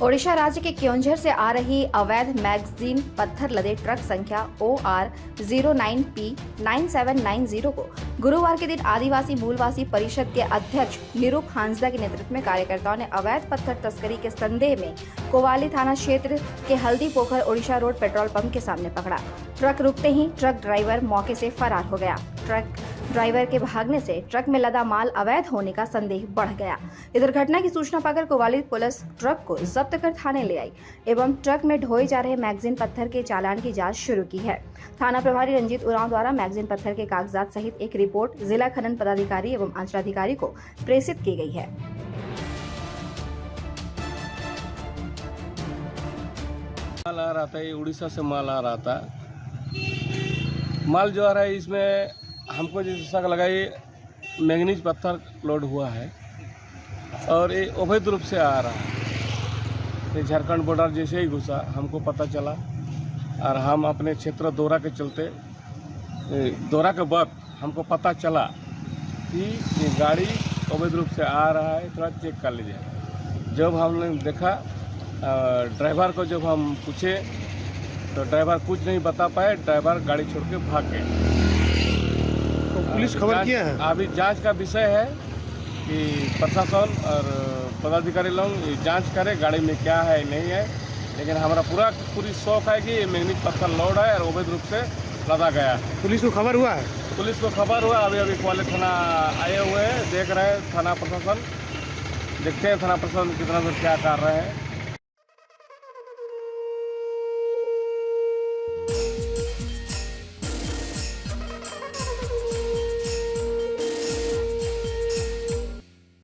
ओडिशा राज्य के क्योंझर से आ रही अवैध मैगजीन पत्थर लदे ट्रक संख्या OR 09P9790 को गुरुवार के दिन आदिवासी मूलवासी परिषद के अध्यक्ष निरूप हांसदा के नेतृत्व में कार्यकर्ताओं ने अवैध पत्थर तस्करी के संदेह में कोवाली थाना क्षेत्र के हल्दी पोखर ओडिशा रोड पेट्रोल पंप के सामने पकड़ा। ट्रक रुकते ही ट्रक ड्राइवर मौके से फरार हो गया। ट्रक ड्राइवर के भागने से ट्रक में लदा माल अवैध होने का संदेह बढ़ गया। इधर घटना की सूचना पाकर कोवाली पुलिस ट्रक को जब्त कर थाने ले आई एवं ट्रक में ढोए जा रहे मैगजीन पत्थर के चालान की जांच शुरू की है। थाना प्रभारी रंजीत उरांव द्वारा मैगजीन पत्थर के कागजात सहित एक रिपोर्ट जिला खनन पदाधिकारी एवं अंचलाधिकारी को प्रेषित की गई है। माल आ रहा था, ये उड़ीसा से माल आ रहा था। माल जो आ रहा है इसमें हमको जैसे शक लगा ये मैंगनीज पत्थर लोड हुआ है और ये अवैध रूप से आ रहा है। ये झारखंड बॉर्डर जैसे ही घुसा हमको पता चला और हम अपने क्षेत्र दौरा के चलते दौरा के वक्त हमको पता चला कि ये गाड़ी अवैध रूप से आ रहा है, थोड़ा चेक कर लीजिए। जब हमने देखा ड्राइवर को जब हम पूछे तो ड्राइवर कुछ नहीं बता पाए, ड्राइवर गाड़ी छोड़ के भाग गए। तो पुलिस खबर किया है? अभी जांच का विषय है कि प्रशासन और पदाधिकारी लोग जांच करें गाड़ी में क्या है नहीं है, लेकिन हमारा पूरी शौक है कि ये मैग्नीज पत्थर लोड है और अवैध रूप से लदा गया। पुलिस को खबर हुआ है? पुलिस को खबर हुआ, अभी कोवाली थाना आए हुए हैं, देख रहे हैं थाना प्रशासन, देखते हैं थाना प्रशासन कितना दूर क्या कर रहे हैं।